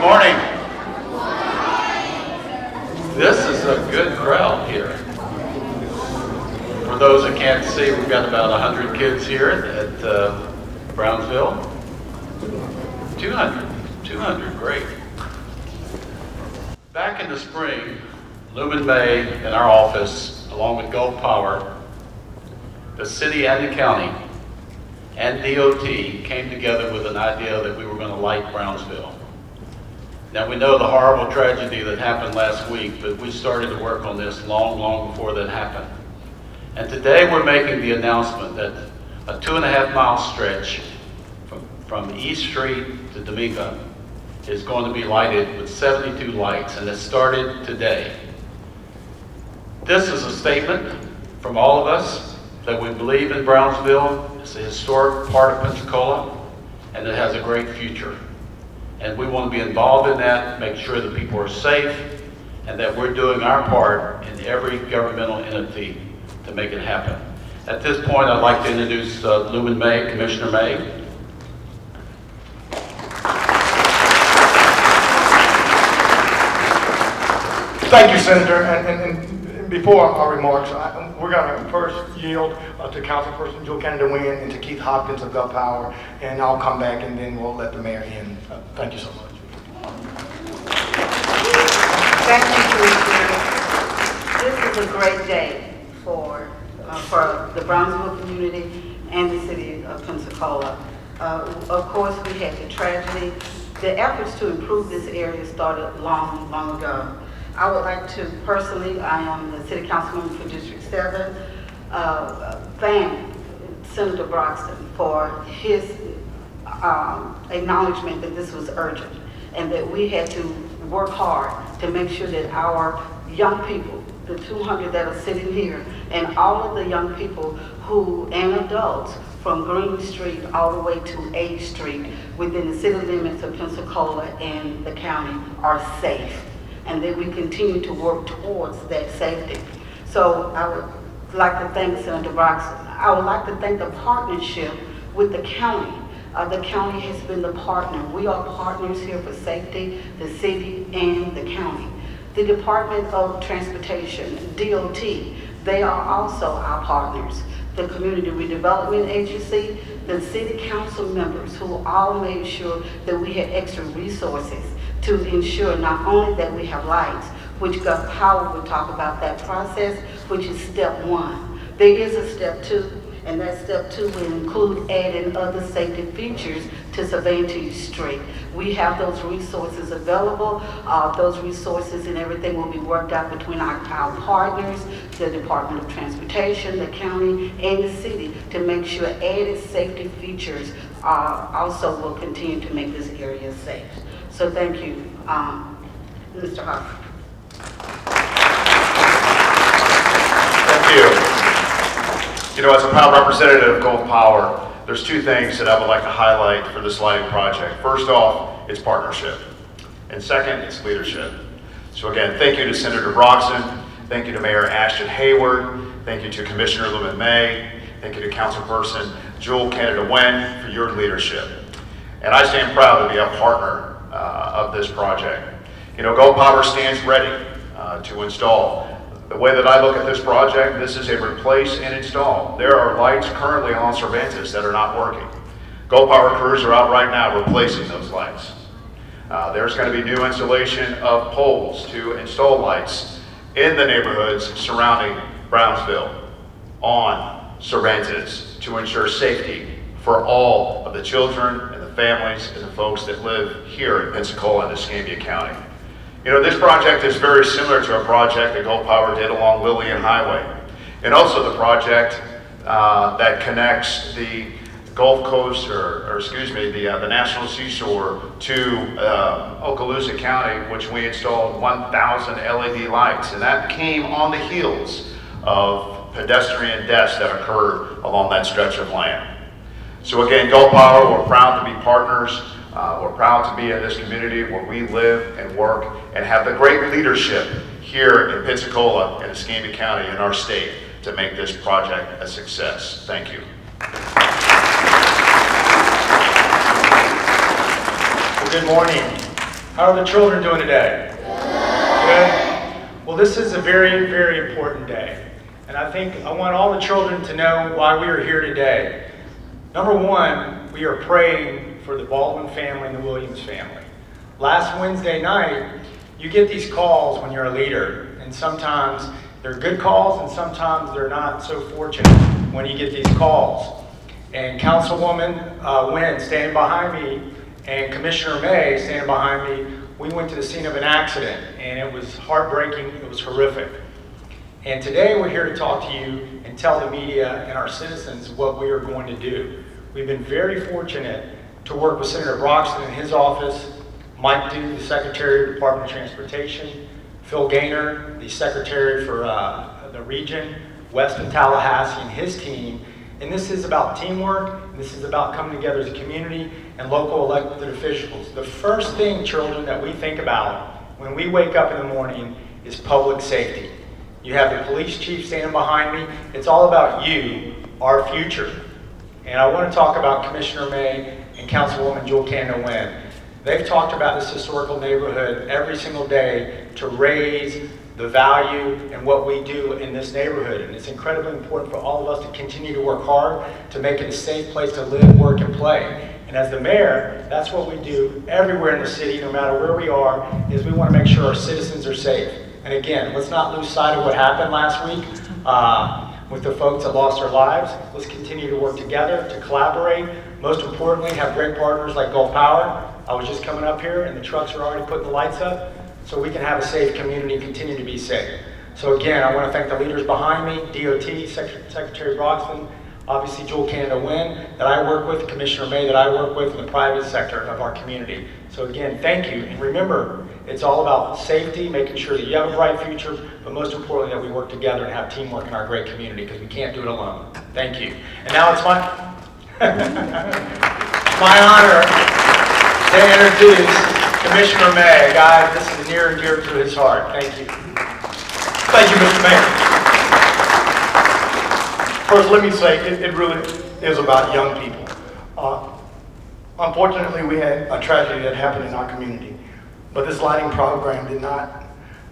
morning. This is a good crowd here. For those that can't see, we've got about 100 kids here at Brownsville. 200, great. Back in the spring, Lumen May and our office, along with Gulf Power, the city and the county, and DOT came together with an idea that we were going to light Brownsville. Now we know the horrible tragedy that happened last week, but we started to work on this long before that happened. And today we're making the announcement that a 2.5-mile stretch from East Street to Domingo is going to be lighted with 72 lights, and it started today. This is a statement from all of us that we believe in Brownsville. It's a historic part of Pensacola, and it has a great future. And we want to be involved in that, make sure that people are safe, and that we're doing our part in every governmental entity to make it happen. At this point, I'd like to introduce Lumen May, Commissioner May. Thank you, Senator. And before our remarks, we're going to first yield to Councilperson Jewel Canada Wynn and to Keith Hopkins of Gulf Power, and I'll come back and then we'll let the mayor in. Thank you so much. Thank you, Commissioner. This is a great day for the Brownsville community and the city of Pensacola. Of course, we had the tragedy. The efforts to improve this area started long ago. I would like to personally, I am the city councilman for District 7, thank Senator Broxton for his acknowledgement that this was urgent and that we had to work hard to make sure that our young people, the 200 that are sitting here, and all of the young people and adults from Green Street all the way to A Street within the city limits of Pensacola and the county are safe, and that we continue to work towards that safety. So I would like to thank Senator Broxton. I would like to thank the partnership with the county. The county has been the partner. We are partners here for safety, the city and the county. The Department of Transportation, DOT, they are also our partners. The Community Redevelopment Agency, the city council members who all made sure that we had extra resources to ensure not only that we have lights, which Gulf Power will talk about that process, which is step 1. There is a step 2, and that step 2 will include adding other safety features to Cervantes Street. We have those resources available. Those resources and everything will be worked out between our partners, the Department of Transportation, the county, and the city to make sure added safety features also will continue to make this area safe. So thank you, Mr. Huff. Thank you. You know, as a proud representative of Gulf Power, there's 2 things that I would like to highlight for this lighting project. First off, it's partnership. And second, it's leadership. So again, thank you to Senator Broxton. Thank you to Mayor Ashton Hayward. Thank you to Commissioner Lumen May. Thank you to Councilperson Jewel Canada Wynn for your leadership. And I stand proud to be a partner of this project. You know, Gulf Power stands ready to install. The way that I look at this project, this is a replace and install. There are lights currently on Cervantes that are not working. Gulf Power crews are out right now replacing those lights. There's going to be new installation of poles to install lights in the neighborhoods surrounding Brownsville on Cervantes to ensure safety for all of the children and the families and the folks that live here in Pensacola and Escambia County. You know, this project is very similar to a project that Gulf Power did along Lillian Highway, and also the project that connects the Gulf Coast, or excuse me, the National Seashore to Okaloosa County, which we installed 1,000 LED lights, and that came on the heels of pedestrian deaths that occurred along that stretch of land. So again, Gulf Power, we're proud to be partners. We're proud to be in this community where we live and work and have the great leadership here in Pensacola and Escambia County in our state to make this project a success. Thank you. Well, good morning. How are the children doing today? Good? Well, this is a very, very important day. And I think I want all the children to know why we are here today. Number one, we are praying for the Baldwin family and the Williams family. Last Wednesday night, you get these calls when you're a leader, and sometimes they're good calls and sometimes they're not so fortunate when you get these calls. And Councilwoman Wynn standing behind me and Commissioner May standing behind me, we went to the scene of an accident, and it was heartbreaking, it was horrific. And today we're here to talk to you and tell the media and our citizens what we are going to do. We've been very fortunate to work with Senator Broxton in his office, Mike Dew, the Secretary of the Department of Transportation, Phil Gaynor, the Secretary for the region, Weston Tallahassee and his team. And this is about teamwork, and this is about coming together as a community and local elected officials. The first thing, children, that we think about when we wake up in the morning is public safety. You have the police chief standing behind me. It's all about you, our future. And I want to talk about Commissioner May and Councilwoman Jewel Canada Wynn. They've talked about this historical neighborhood every single day to raise the value and what we do in this neighborhood. And it's incredibly important for all of us to continue to work hard to make it a safe place to live, work, and play. And as the mayor, that's what we do everywhere in the city, no matter where we are, is we want to make sure our citizens are safe. And again, let's not lose sight of what happened last week with the folks that lost their lives. Let's continue to work together, to collaborate. Most importantly, have great partners like Gulf Power. I was just coming up here and the trucks are already putting the lights up so we can have a safe community and continue to be safe. So again, I want to thank the leaders behind me, DOT, Secretary Broxton, obviously Jewel Canada Wynn, that I work with, Commissioner May that I work with in the private sector of our community. So again, thank you. And remember, it's all about safety, making sure that you have a bright future, but most importantly that we work together and have teamwork in our great community, because we can't do it alone. Thank you. And now it's my honor to introduce Commissioner May. Guys, this is near and dear to his heart. Thank you. Thank you, Mr. Mayor. First, let me say it really is about young people. Unfortunately, we had a tragedy that happened in our community, but this lighting program did not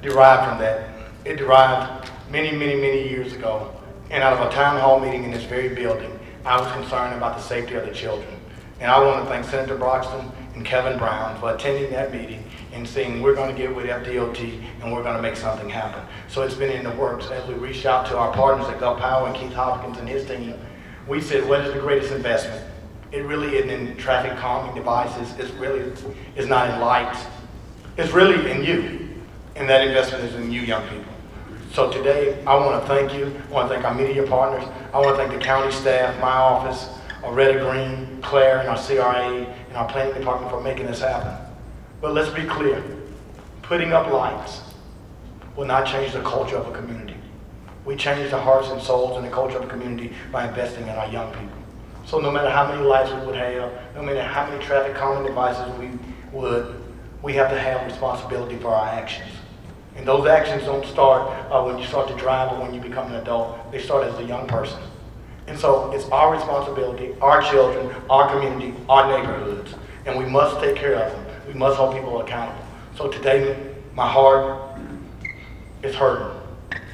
derive from that. It derived many, many, many years ago, and out of a town hall meeting in this very building, I was concerned about the safety of the children. And I want to thank Senator Broxton and Kevin Brown for attending that meeting and saying we're going to get with FDOT and we're going to make something happen. So it's been in the works. As we reached out to our partners at Gulf Power and Keith Hopkins and his team, we said, what is the greatest investment? It really isn't in traffic calming devices. It's not in lights. It's really in you. And that investment is in you young people. So today, I want to thank you. I want to thank our media partners. I want to thank the county staff, my office, Retta Green, Claire, and our CRA, and our planning department for making this happen. But let's be clear, putting up lights will not change the culture of a community. We change the hearts and souls and the culture of a community by investing in our young people. So no matter how many lights we would have, no matter how many traffic calming devices we have to have responsibility for our actions. And those actions don't start when you start to drive or when you become an adult. They start as a young person. And so it's our responsibility, our children, our community, our neighborhoods, and we must take care of them. We must hold people accountable. So today, my heart is hurting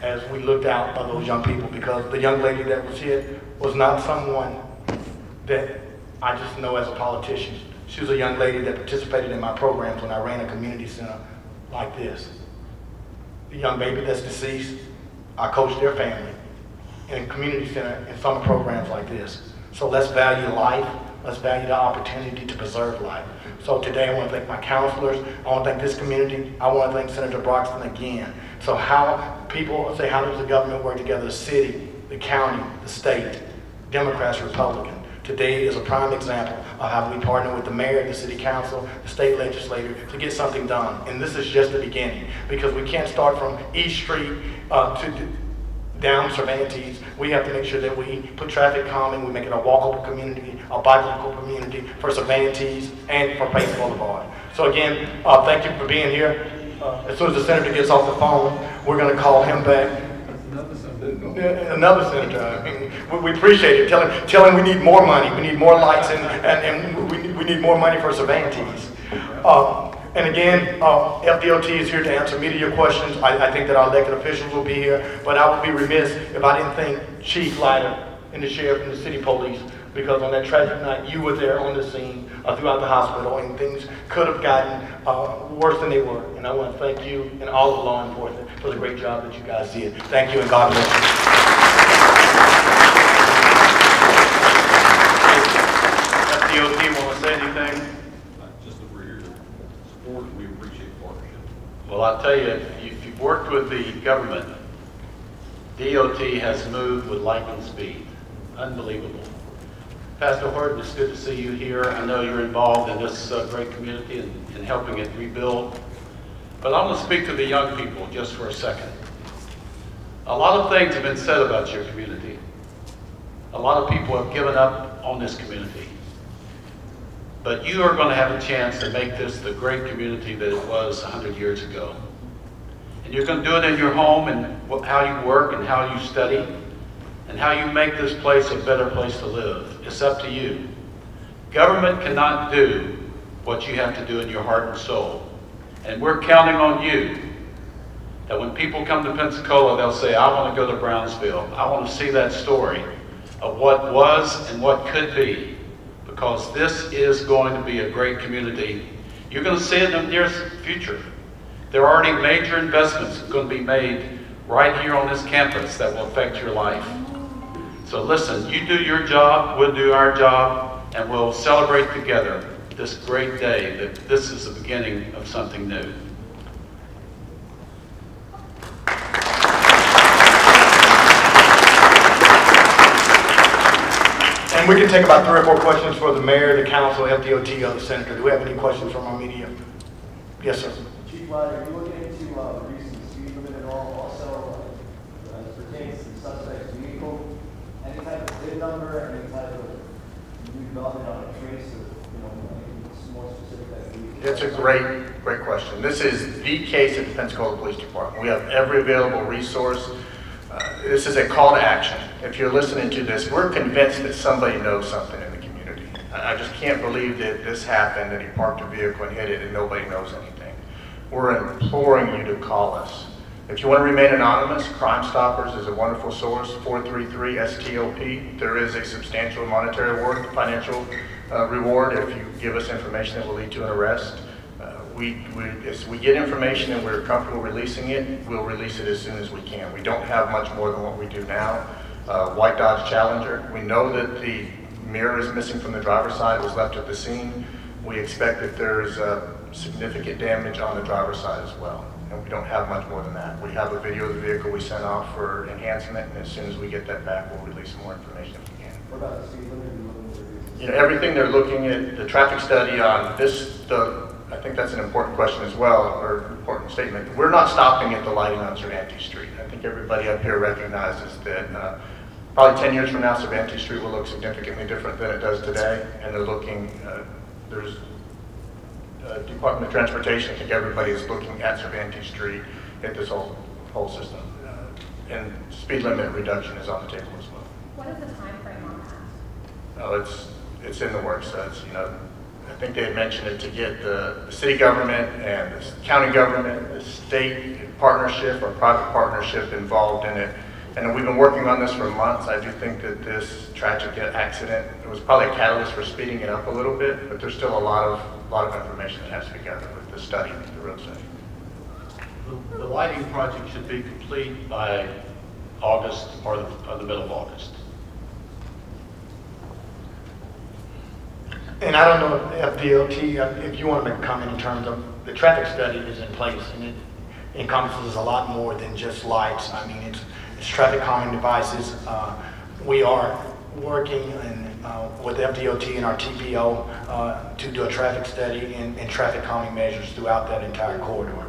as we looked out on those young people, because the young lady that was hit was not someone that I just know as a politician. She was a young lady that participated in my programs when I ran a community center like this. The young baby that's deceased, I coached their family in a community center in summer programs like this. So let's value life. Let's value the opportunity to preserve life. So today I want to thank my counselors. I want to thank this community. I want to thank Senator Broxton again. So how people say, how does the government work together? The city, the county, the state, Democrats, Republicans. Today is a prime example of how we partner with the mayor, the city council, the state legislature to get something done. And this is just the beginning, because we can't start from East Street down Cervantes. We have to make sure that we put traffic calming, we make it a walkable community, a bikeable community for Cervantes and for Pace Boulevard. So again, thank you for being here. As soon as the senator gets off the phone, we're going to call him back. Another senator. I mean, we appreciate it. Tell him we need more money. We need more lights, and we need more money for Cervantes. And again, FDOT is here to answer media questions. I think that our elected officials will be here, but I would be remiss if I didn't thank Chief Leiter and the sheriff and the city police, because on that tragic night, you were there on the scene throughout the hospital, and things could have gotten worse than they were. And I want to thank you and all of law enforcement for the great job that you guys did. Thank you, and God bless you. FDOT want to say anything? Just that we're here to support and we appreciate the partnership. Well, I'll tell you, if you've worked with the government, DOT has moved with lightning speed. Unbelievable. Pastor Horton, it's good to see you here. I know you're involved in this great community and helping it rebuild. But I want to speak to the young people just for a second. A lot of things have been said about your community. A lot of people have given up on this community. But you are going to have a chance to make this the great community that it was 100 years ago. And you're going to do it in your home and how you work and how you study and how you make this place a better place to live. It's up to you. Government cannot do what you have to do in your heart and soul. And we're counting on you that when people come to Pensacola, they'll say, I want to go to Brownsville. I want to see that story of what was and what could be, because this is going to be a great community. You're going to see it in the near future. There are already major investments going to be made right here on this campus that will affect your life. So listen, you do your job, we'll do our job, and we'll celebrate together this great day that this is the beginning of something new. And we can take about 3 or 4 questions for the mayor, the council, FDOT, or the senator. Do we have any questions from our media? Yes, sir. Chief Leiter, are you looking into reducing the speed limit at all? Also, as it pertains to the suspect's vehicle, any type of VIN number, any type of new development on a trace, or anything more specific that we? That's a great question. This is the case at the Pensacola Police Department. We have every available resource. This is a call to action. If you're listening to this, we're convinced that somebody knows something in the community. I just can't believe that this happened, that he parked a vehicle and hit it and nobody knows anything. We're imploring you to call us. If you want to remain anonymous, Crime Stoppers is a wonderful source, 433-STOP. There is a substantial monetary reward, financial reward if you give us information that will lead to an arrest. As we get information and we're comfortable releasing it, we'll release it as soon as we can. We don't have much more than what we do now. White Dodge Challenger, we know that the mirror is missing from the driver's side, was left at the scene. We expect that there's significant damage on the driver's side as well. And we don't have much more than that. We have a video of the vehicle we sent off for enhancement, and as soon as we get that back, we'll release more information if we can. What about the speed limit? Everything they're looking at, the traffic study on this, I think that's an important question as well, or an important statement. We're not stopping at the lighting on Cervantes Street. I think everybody up here recognizes that probably 10 years from now, Cervantes Street will look significantly different than it does today. And they're looking, there's Department of Transportation, I think everybody is looking at Cervantes Street at this whole system. And speed limit reduction is on the table as well. What is the time frame on that? Oh, it's in the works. I think they had mentioned it to get the city government and the county government, the state partnership or private partnership involved in it. And we've been working on this for months. I do think that this tragic accident, it was probably a catalyst for speeding it up a little bit, but there's still a lot of information that has to be gathered with the study, the road study. The lighting project should be complete by August or the middle of August. And I don't know if FDOT, if you want to make a comment in terms of the traffic study is in place, and it encompasses a lot more than just lights. I mean, it's traffic calming devices. We are working with FDOT and our TPO to do a traffic study and traffic calming measures throughout that entire corridor.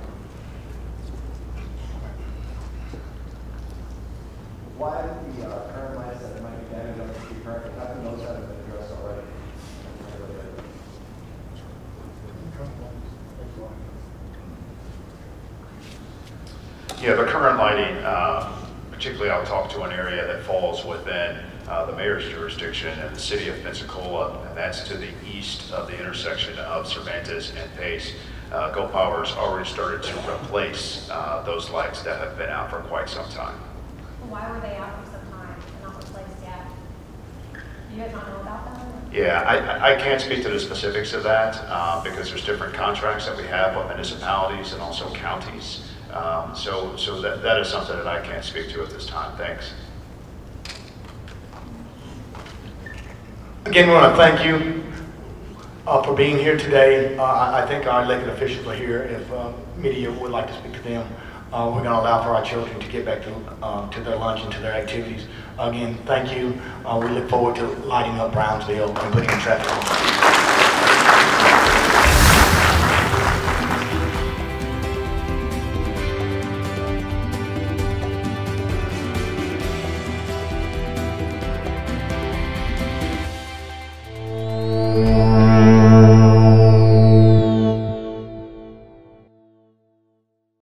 Why the current lights that might be damaged on the street currently, how come those haven't been addressed already? Yeah, the current lighting, particularly I'll talk to an area that falls within the mayor's jurisdiction in the city of Pensacola, and that's to the east of the intersection of Cervantes and Pace. Gulf Power has already started to replace those lights that have been out for quite some time. Why were they out for some time and not replaced yet? You guys don't know about them? Yeah, I can't speak to the specifics of that because there's different contracts that we have with municipalities and also counties. So that is something that I can't speak to at this time. Thanks. Again, we want to thank you for being here today. I think our elected officials are here. If media would like to speak to them, we're going to allow for our children to get back to their lunch and to their activities. Again, thank you. We look forward to lighting up Brownsville and putting in traffic on.